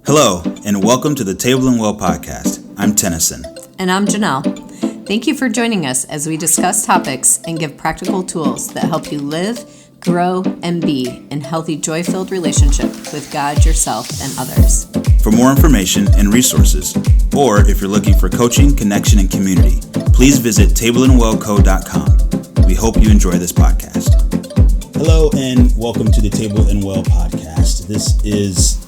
Hello, and welcome to the Table and Well podcast. I'm Tennyson. And I'm Janelle. Thank you for joining us as we discuss topics and give practical tools that help you live, grow, and be in healthy, joy-filled relationship with God, yourself, and others. For more information and resources, or if you're looking for coaching, connection, and community, please visit tableandwellco.com. We hope you enjoy this podcast. Hello, and welcome to the Table and Well podcast. This is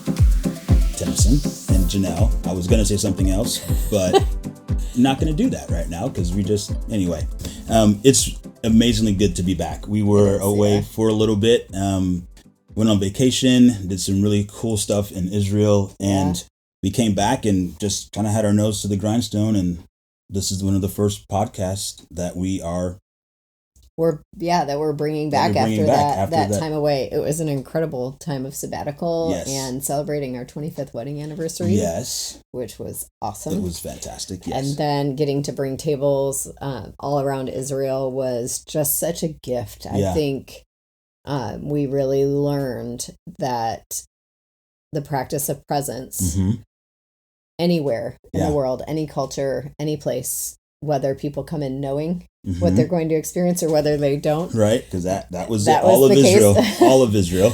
Tennyson and Janelle. I was going to say something else, but not going to do that right now because it's amazingly good to be back. We were away for a little bit, went on vacation, did some really cool stuff in Israel, and we came back and just kind of had our nose to the grindstone. And this is one of the first podcasts that we're bringing back after that time away. It was an incredible time of sabbatical and celebrating our 25th wedding anniversary. Yes. Which was awesome. It was fantastic, yes. And then getting to bring tables all around Israel was just such a gift. I think we really learned that the practice of presence anywhere in the world, any culture, any place, whether people come in knowing what they're going to experience or whether they don't. Right, because that was all of Israel. All of Israel.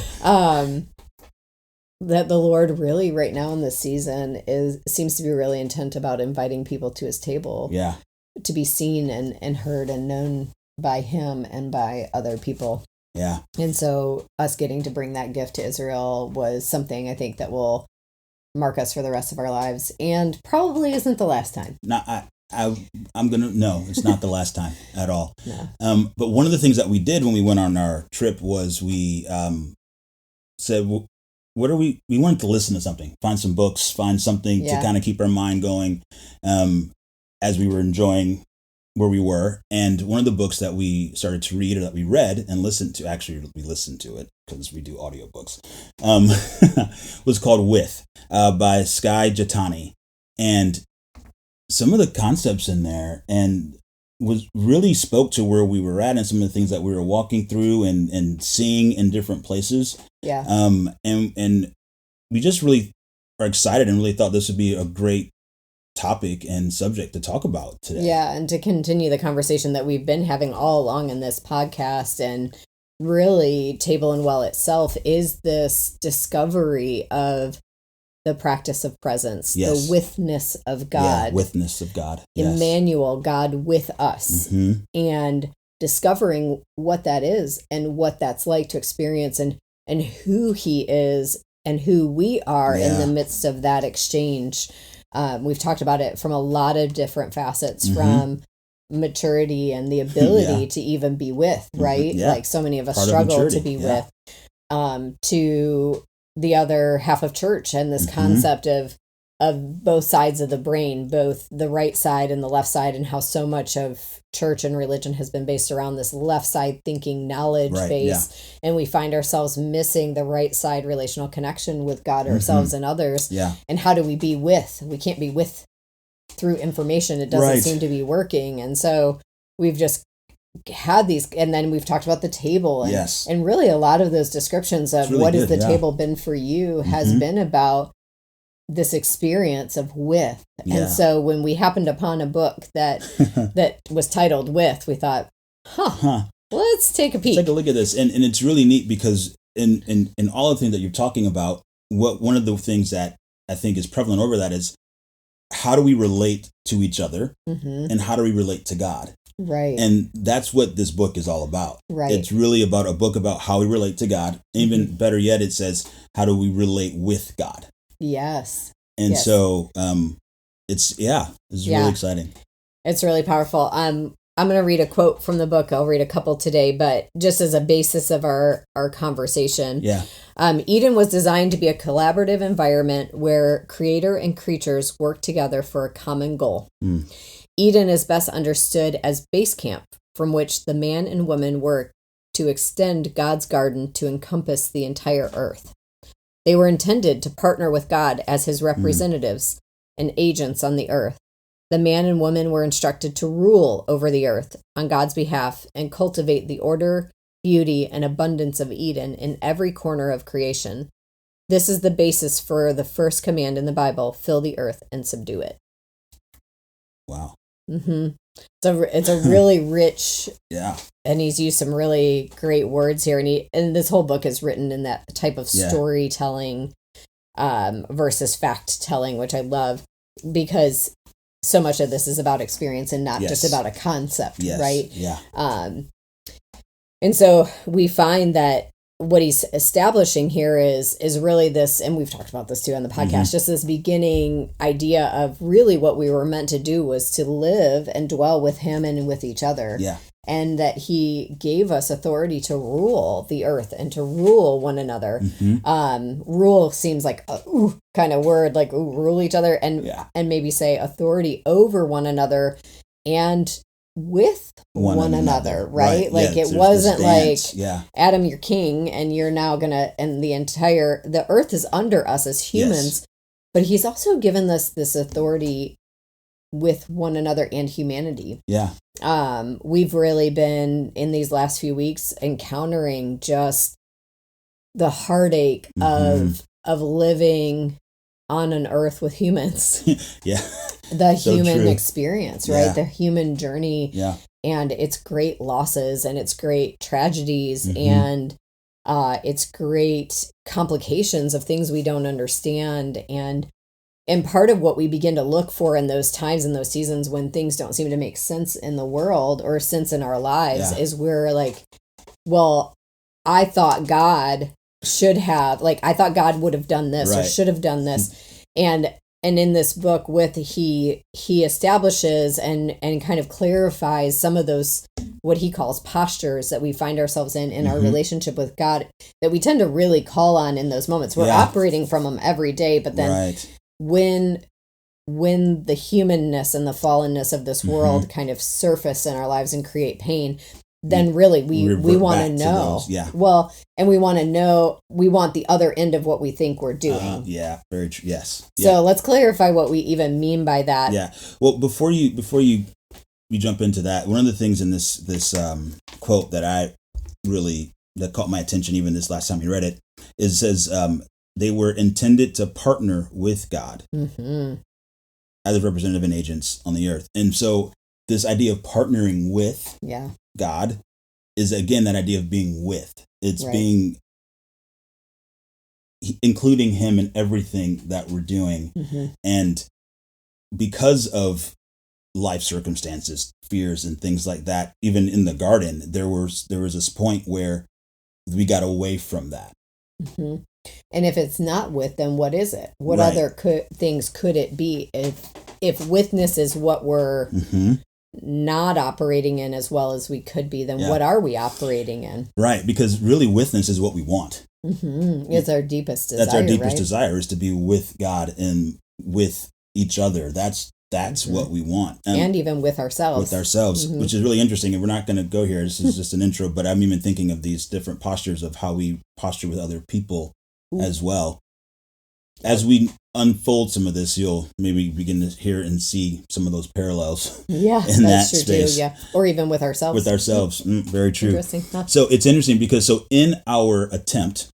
That the Lord really right now in this season seems to be really intent about inviting people to his table. Yeah. To be seen and heard and known by him and by other people. Yeah. And so us getting to bring that gift to Israel was something I think that will mark us for the rest of our lives and probably isn't the last time. No, it's not the last time at all. No. But one of the things that we did when we went on our trip was we said, we wanted to listen to something, find some books, find something to kind of keep our mind going as we were enjoying where we were. And one of the books that we started to read or that we read and listened to, actually we listened to it because we do audiobooks, was called With by Skye Jatani. And some of the concepts in there and was really spoke to where we were at and some of the things that we were walking through and seeing in different places. Yeah. And we just really are excited and really thought this would be a great topic and subject to talk about today. Yeah, and to continue the conversation that we've been having all along in this podcast. And really, Table and Well itself is this discovery of the practice of presence, the withness of God. Yeah, withness of God. Emmanuel, God with us. And discovering what that is and what that's like to experience and who he is and who we are in the midst of that exchange. We've talked about it from a lot of different facets, from maturity and the ability to even be with, right? Yeah. Like so many of us struggle to be with, to the other half of church and this concept of both sides of the brain, both the right side and the left side, and how so much of church and religion has been based around this left side thinking knowledge base. And we find ourselves missing the right side relational connection with God, ourselves, and others. And how do we be with? We can't be with through information. It doesn't seem to be working. And so we've just had these, and then we've talked about the table and really a lot of those descriptions of what has the table been for you has been about this experience of with. And so when we happened upon a book that that was titled With, we thought, let's take a peek. Let's take a look at this. And it's really neat because in all of the things that you're talking about, one of the things that I think is prevalent over that is how do we relate to each other and how do we relate to God? Right. And that's what this book is all about. Right. It's really about a book about how we relate to God. Even better yet, it says, how do we relate with God? Yes. And so it's really exciting. It's really powerful. I'm going to read a quote from the book. I'll read a couple today, but just as a basis of our conversation. Eden was designed to be a collaborative environment where creator and creatures work together for a common goal. Eden is best understood as base camp from which the man and woman work to extend God's garden to encompass the entire earth. They were intended to partner with God as his representatives and agents on the earth. The man and woman were instructed to rule over the earth on God's behalf and cultivate the order, beauty, and abundance of Eden in every corner of creation. This is the basis for the first command in the Bible: fill the earth and subdue it. Wow. Mm-hmm. It's a really rich, yeah. And he's used some really great words here, and this whole book is written in that type of storytelling, versus fact telling, which I love, because so much of this is about experience and not just about a concept, right? Yeah. And so we find that what he's establishing here is really this, and we've talked about this too on the podcast, just this beginning idea of really what we were meant to do was to live and dwell with him and with each other. Yeah. And that he gave us authority to rule the earth and to rule one another. Rule seems like a kind of word, like rule each other, and maybe say authority over one another and with one another, right? Like it wasn't like Adam, you're king, and you're now and the earth is under us as humans, but he's also given us this authority with one another and humanity. Yeah. We've really been in these last few weeks encountering just the heartache of living on an earth with humans. The human experience, right? The human journey. And its great losses and its great tragedies and its great complications of things we don't understand. And part of what we begin to look for in those times and those seasons when things don't seem to make sense in the world or sense in our lives is we're like, well, I thought God should have, I thought God would have done this or should have done this. And in this book he establishes and kind of clarifies some of those, what he calls postures that we find ourselves in our relationship with God, that we tend to really call on in those moments. We're operating from them every day, but then when the humanness and the fallenness of this world kind of surface in our lives and create pain, then really we want to know. Well, and we want to know, we want the other end of what we think we're doing. Very true. Yes. So let's clarify what we even mean by that. Yeah. Well, before you jump into that, one of the things in this quote that caught my attention even this last time you read it, is it says, they were intended to partner with God as representative and agents on the earth. And so this idea of partnering with God is, again, that idea of being with. It's being, including him in everything that we're doing. And because of life circumstances, fears and things like that, even in the garden, there was this point where we got away from that. And if it's not with, then what is it? What other things could it be? If witness is what we're not operating in as well as we could be, then what are we operating in? Right, because really witness is what we want. It's our deepest desire. That's our deepest desire, is to be with God and with each other. That's what we want. And even with ourselves. Which is really interesting. And we're not going to go here. This is just an intro, but I'm even thinking of these different postures of how we posture with other people as well. As we unfold some of this, you'll maybe begin to hear and see some of those parallels. In that space. Too, or even with ourselves. Very true. Interesting. So it's interesting because in our attempt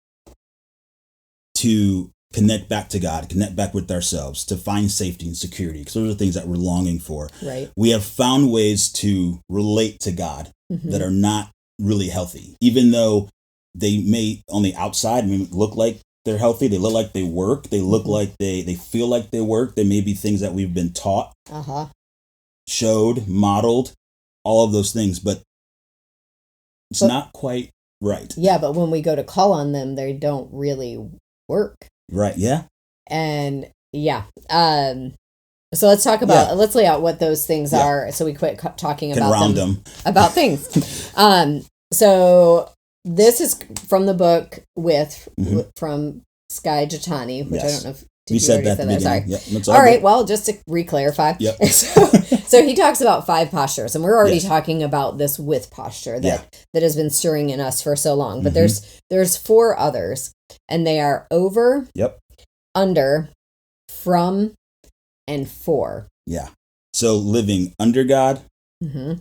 to connect back to God, connect back with ourselves, to find safety and security, because those are things that we're longing for. We have found ways to relate to God that are not really healthy, even though they may on the outside look like they're healthy. They look like they work. They look like they feel like they work. They may be things that we've been taught, showed, modeled, all of those things, but it's not quite right. Yeah, but when we go to call on them, they don't really work. Right. Yeah. And so let's talk about, let's lay out what those things are, so we quit talking about them. About things. So this is from the book from Sky Jatani, which I don't know if we said that. Sorry. Yep, all right. Well, just to re-clarify. So he talks about 5 postures, and we're already talking about this with posture that has been stirring in us for so long. But there's 4 others, and they are over, under, from, and for. Yeah. So living under God,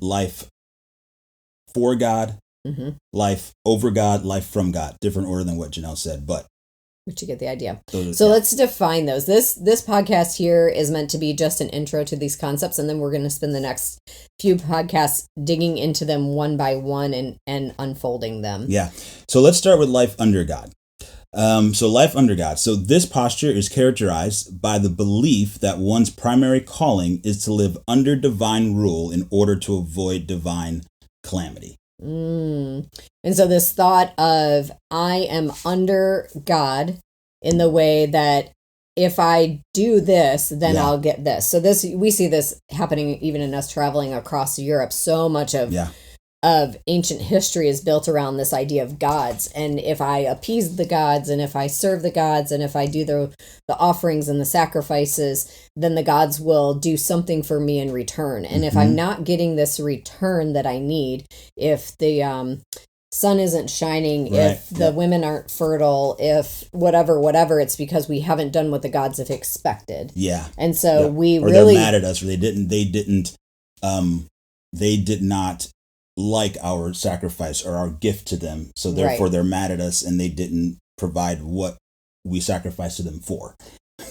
life for God, life over God, life from God. Different order than what Janelle said, but But you get the idea. So let's define those. This podcast here is meant to be just an intro to these concepts, and then we're going to spend the next few podcasts digging into them one by one and unfolding them. Yeah. So let's start with life under God. So life under God. So this posture is characterized by the belief that one's primary calling is to live under divine rule in order to avoid divine calamity. And so this thought of I am under God in the way that if I do this, then I'll get this. So we see this happening even in us traveling across Europe. So much of ancient history is built around this idea of gods. And if I appease the gods, and if I serve the gods, and if I do the offerings and the sacrifices, then the gods will do something for me in return. And if I'm not getting this return that I need, if the sun isn't shining, if the women aren't fertile, if whatever, it's because we haven't done what the gods have expected. Yeah. And so we or really... they're mad at us, or they did not like our sacrifice or our gift to them, so therefore they're mad at us, and they didn't provide what we sacrificed to them for.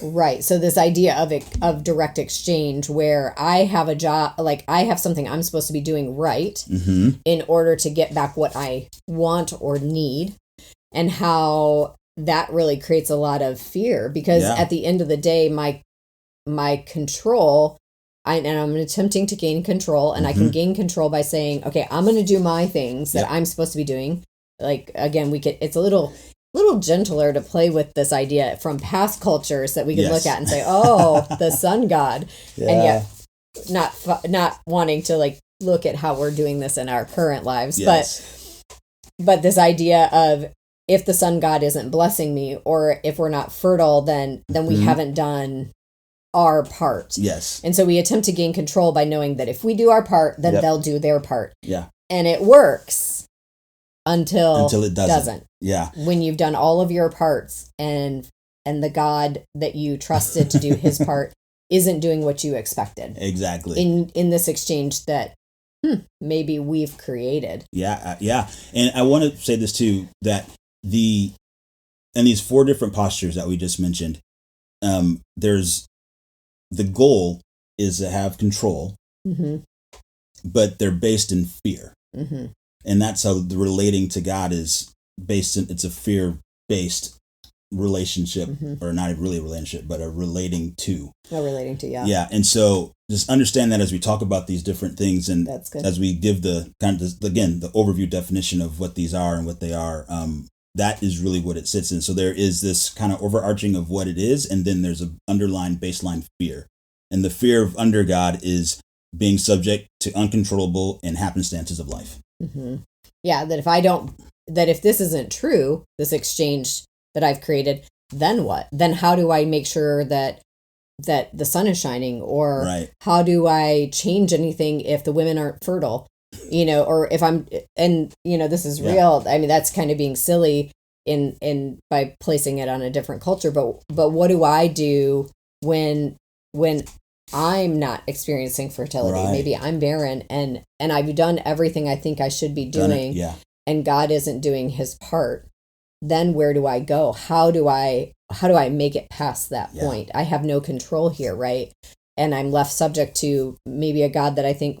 Right. So this idea of direct exchange, where I have a job, like I have something I'm supposed to be doing right in order to get back what I want or need, and how that really creates a lot of fear, because at the end of the day, my control, and I'm attempting to gain control, and I can gain control by saying, okay, I'm going to do my things that I'm supposed to be doing. Like, again, it's a little gentler to play with this idea from past cultures that we can look at and say, oh, the sun god. And yet not wanting to like look at how we're doing this in our current lives. But this idea of, if the sun god isn't blessing me, or if we're not fertile, then we haven't done our part. Yes. And so we attempt to gain control by knowing that if we do our part, then they'll do their part. Yeah. And it works until it doesn't. Yeah. When you've done all of your parts, and the God that you trusted to do his part isn't doing what you expected. Exactly. In this exchange that maybe we've created. Yeah. Yeah. And I want to say this too, that these 4 different postures that we just mentioned, the goal is to have control, but they're based in fear. And that's how the relating to God is based in, it's a fear-based relationship, or not really a relationship, but a relating to. Yeah. And so just understand that as we talk about these different things, and as we give the kind of, again, the overview definition of what these are and what they are, that is really what it sits in. So there is this kind of overarching of what it is, and then there's an underlying baseline fear. And the fear of under God is being subject to uncontrollable and happenstances of life. Yeah, that if this isn't true, this exchange that I've created, then what? Then how do I make sure that the sun is shining? Or how do I change anything if the women aren't fertile? Or if I'm, and this is real. I mean, that's kind of being silly in by placing it on a different culture. But what do I do when I'm not experiencing fertility? Maybe I'm barren, and I've done everything I think I should be doing, and God isn't doing his part. Then where do I go? How do I make it past that point? I have no control here, right? And I'm left subject to maybe a God that I think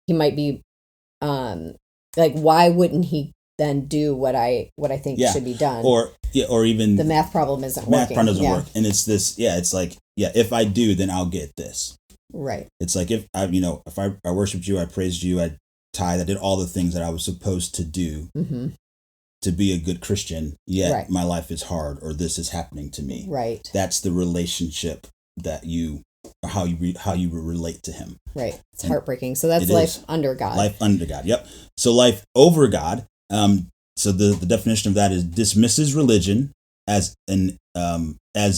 he might be, like, why wouldn't he then do what I think should be done? Or even the math problem isn't working. Math problem doesn't work. And it's this, it's like, if I do, then I'll get this. Right. It's like, if I worshiped you, I praised you, I tithe, I did all the things that I was supposed to do to be a good Christian, yet my life is hard, or this is happening to me. Right. That's the relationship that how you relate to him. Right. It's heartbreaking. So that's life under God. Life under God. Yep. So life over God. So the definition of that is dismisses religion as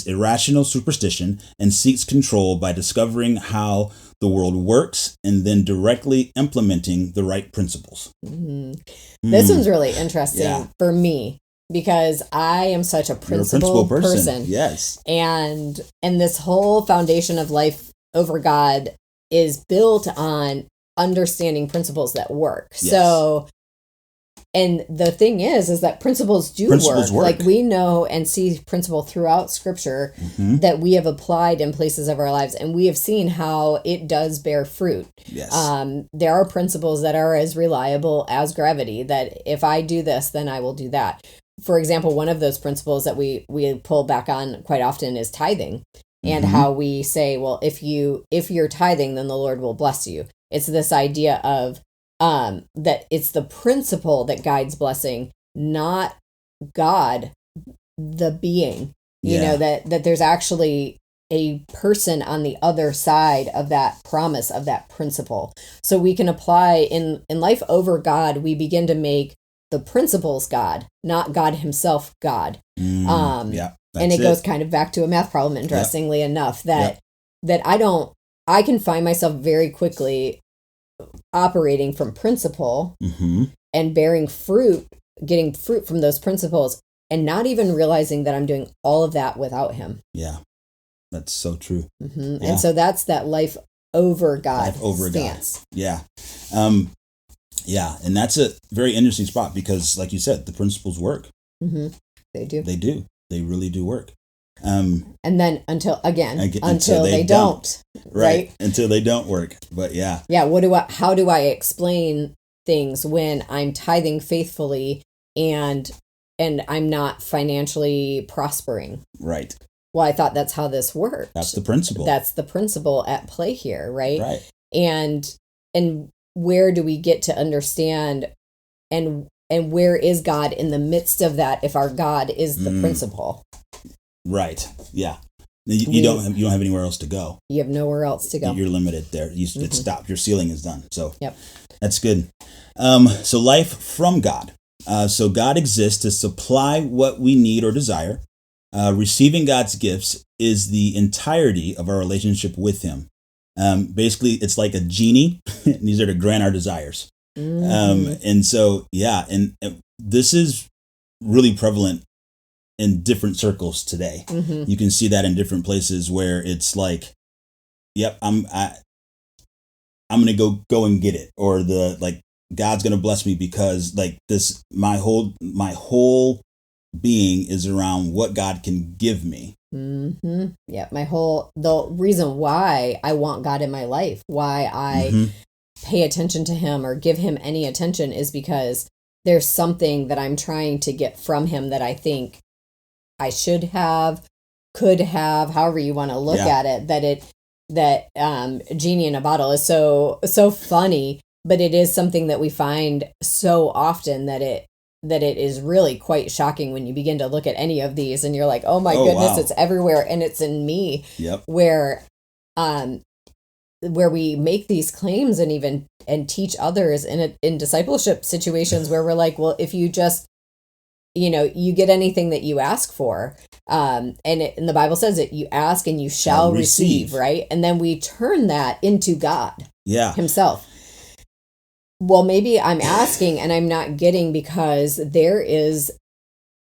irrational superstition and seeks control by discovering how the world works and then directly implementing the right principles. This one's really interesting for me, because I am such a principle person. Yes. And this whole foundation of life over God is built on understanding principles that work. Yes. So And the thing is that principles work. Like we know and see principle throughout Scripture that we have applied in places of our lives, and we have seen how it does bear fruit. Yes. There are principles that are as reliable as gravity, that if I do this, then I will do that. For example, one of those principles that we pull back on quite often is tithing, and how we say, well, if you're tithing, then the Lord will bless you. It's this idea of that it's the principle that guides blessing, not God, the being. You know, that there's actually a person on the other side of that promise, of that principle. So we can apply in life over God, we begin to make the principles God, not God himself God. And it goes kind of back to a math problem, interestingly enough, that I can find myself very quickly operating from principle and bearing fruit, getting fruit from those principles, and not even realizing that I'm doing all of that without him. Yeah, that's so true. Yeah. And so that's that life over God stance. God. Yeah. And that's a very interesting spot because, like you said, the principles work. They do. They really do work. And then until they don't. Right? Until they don't work. But yeah. Yeah. How do I explain things when I'm tithing faithfully and I'm not financially prospering? Right. Well, I thought that's how this worked. That's the principle. That's the principle at play here, right? Right. And where do we get to understand and where is God in the midst of that if our God is the principle? Right. Yeah. You don't have anywhere else to go. You have nowhere else to go. You're limited there. It's stopped. Your ceiling is done. So yep. That's good. So life from God. So God exists to supply what we need or desire. Receiving God's gifts is the entirety of our relationship with him. Basically, it's like a genie. These are to grant our desires. And so, and this is really prevalent in different circles today. You can see that in different places where it's like, yep, I'm going to go and get it, or God's going to bless me because this, my whole being is around what God can give me. Yeah. The reason why I want God in my life, why I pay attention to him or give him any attention, is because there's something that I'm trying to get from him that I think I should have, could have, however you want to look at it, that genie in a bottle is so funny, but it is something that we find so often that it is really quite shocking when you begin to look at any of these and you're like, oh my goodness, wow. It's everywhere and it's in me. Yep. Where we make these claims and teach others in discipleship situations where we're like, well, if you just, you get anything that you ask for, and the Bible says that you ask and you shall receive, right? And then we turn that into God himself. Well, maybe I'm asking and I'm not getting because there is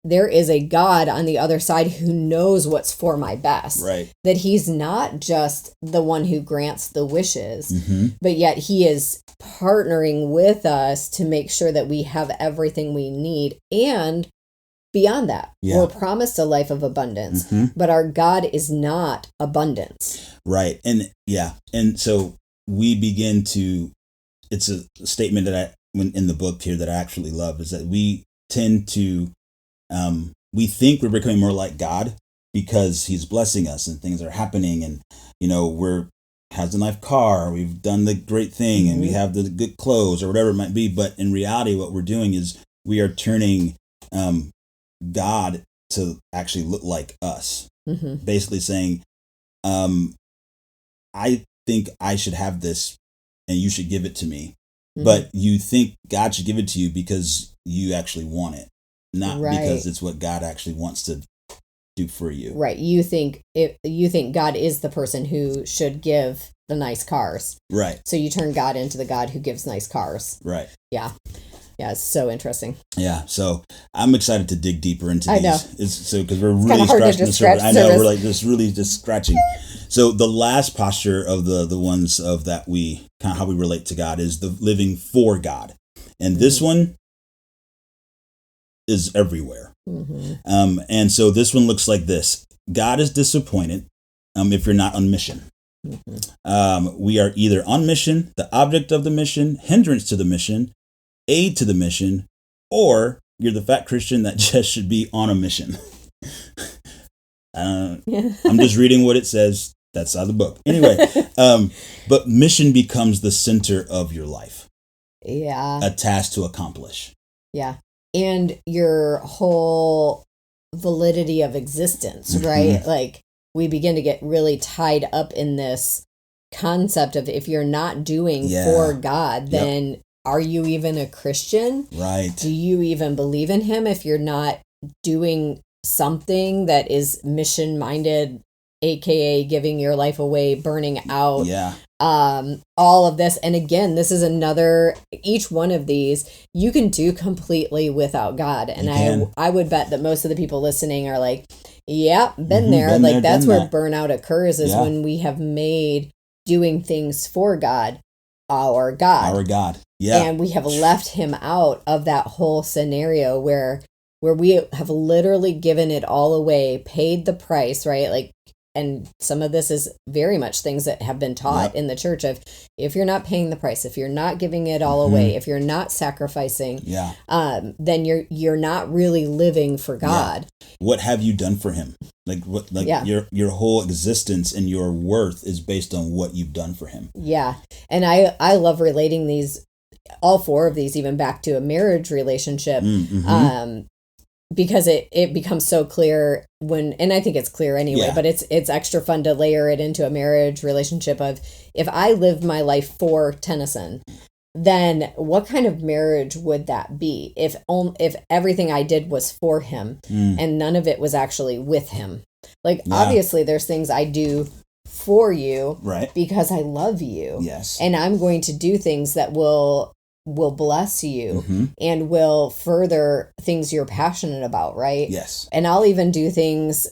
a God on the other side who knows what's for my best. Right. That he's not just the one who grants the wishes, but yet he is partnering with us to make sure that we have everything we need. And beyond that, we're promised a life of abundance, but our God is not abundance. Right. And so we begin to, it's a statement that in the book here that I actually love, is that we tend to, we think we're becoming more like God because he's blessing us and things are happening, and we're has a nice car, we've done the great thing, and we have the good clothes or whatever it might be. But in reality, what we're doing is we are turning God to actually look like us. Basically saying, I think I should have this and you should give it to me. But you think God should give it to you because you actually want it, not because it's what God actually wants to do for you. Right. You think God is the person who should give the nice cars. Right. So you turn God into the God who gives nice cars. Right. Yeah. Yeah, it's so interesting. Yeah, so I'm excited to dig deeper into these. I know. Because we're really scratching the surface. I know, we're just scratching. So the last posture of the ones of that we kind of how we relate to God is the living for God. And this one, is everywhere. And so this one looks like this. God is disappointed if you're not on mission. We are either on mission, the object of the mission, hindrance to the mission, aid to the mission, or you're the fat Christian that just should be on a mission. I'm just reading what it says. That's out of the book. Anyway, but mission becomes the center of your life. Yeah. A task to accomplish. Yeah. And your whole validity of existence, right? Like, we begin to get really tied up in this concept of if you're not doing for God, then are you even a Christian? Right. Do you even believe in him if you're not doing something that is mission-minded, aka giving your life away, burning out? Yeah. All of this. And again, this is another, each one of these you can do completely without God. And I would bet that most of the people listening are like, yeah, been there. Been like there, that's where that. burnout occurs, is when we have made doing things for God our God. Our God. Yeah. And we have left him out of that whole scenario where we have literally given it all away, paid the price, right? Like, and some of this is very much things that have been taught in the church of, if you're not paying the price, if you're not giving it all away, if you're not sacrificing, then you're not really living for God. Yeah. What have you done for him? Your whole existence and your worth is based on what you've done for him. Yeah. And I love relating these, all four of these, even back to a marriage relationship. Because it becomes so clear when, and I think it's clear anyway, but it's extra fun to layer it into a marriage relationship of, if I lived my life for Tennyson, then what kind of marriage would that be if everything I did was for him and none of it was actually with him? Like, obviously there's things I do for you because I love you. Yes. And I'm going to do things that will bless you and will further things you're passionate about, right? Yes. And I'll even do things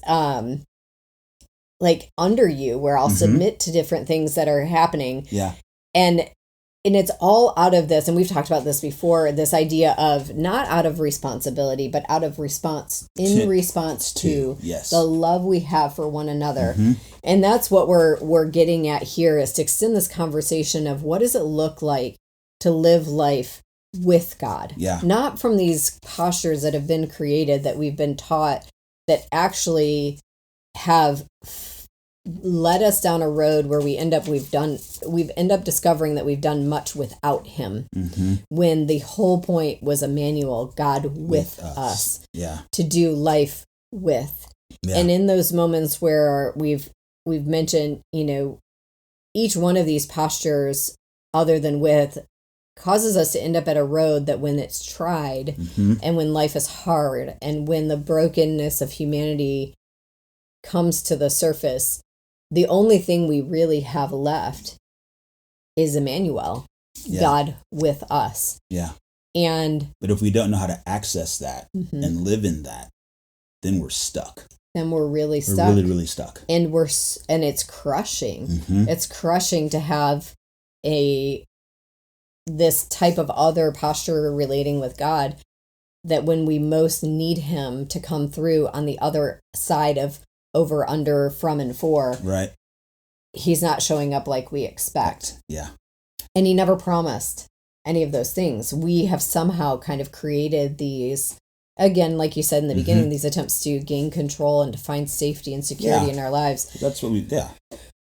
like under you, where I'll submit to different things that are happening. Yeah. And it's all out of this, and we've talked about this before, this idea of not out of responsibility, but out of response to the love we have for one another. And that's what we're getting at here, is to extend this conversation of, what does it look like to live life with God? Not from these postures that have been created, that we've been taught, that actually have led us down a road where we end up discovering that we've done much without him, when the whole point was Emmanuel, God with us, to do life with. And in those moments where we've mentioned, each one of these postures, other than with, causes us to end up at a road that, when it's tried and when life is hard and when the brokenness of humanity comes to the surface, the only thing we really have left is Emmanuel, God with us. Yeah. But if we don't know how to access that and live in that, then we're stuck. Then we're really stuck. We're really, really stuck. And it's crushing. It's crushing to have this type of other posture relating with God, that when we most need him to come through on the other side of over, under, from, and for, he's not showing up like we expect. Yeah. And he never promised any of those things. We have somehow kind of created these, again, like you said in the beginning, these attempts to gain control and to find safety and security in our lives. That's what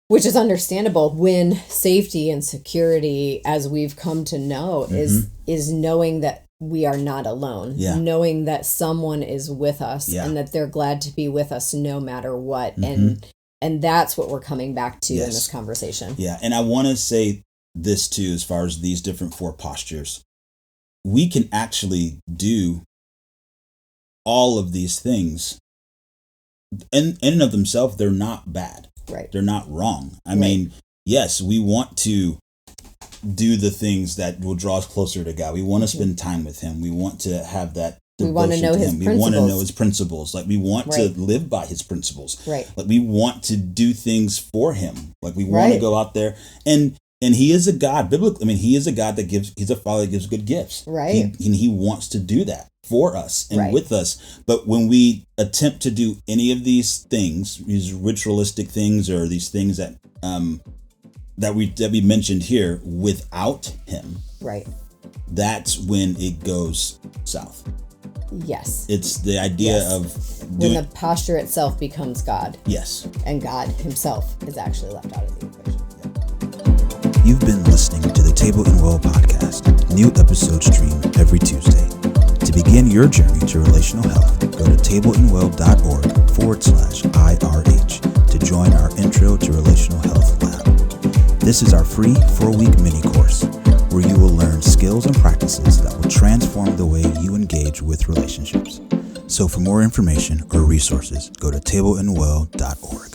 Which is understandable, when safety and security, as we've come to know, is knowing that we are not alone, knowing that someone is with us and that they're glad to be with us no matter what. And that's what we're coming back to in this conversation. Yeah. And I want to say this too, as far as these different four postures, we can actually do all of these things in and of themselves. They're not bad. Right. They're not wrong. I mean, yes, we want to do the things that will draw us closer to God. We want to spend time with him. We want to have that devotion. We want to know his him. principles. We want to know his principles. Like, we want to live by his principles. Right. Like, we want to do things for him. Like, we want to go out there. And And he is a God, biblically. I mean, he is a God that he's a father that gives good gifts. Right. He wants to do that for us and with us. But when we attempt to do any of these things, these ritualistic things or these things that we mentioned here without him, right, that's when it goes south. Yes. It's the idea of when the posture itself becomes God. Yes. And God himself is actually left out of the equation. You've been listening to the Table and Well podcast. New episodes stream every Tuesday. To begin your journey to relational health, go to tableandwell.org/IRH to join our Intro to Relational Health Lab. This is our free 4-week mini course where you will learn skills and practices that will transform the way you engage with relationships. So for more information or resources, go to tableandwell.org.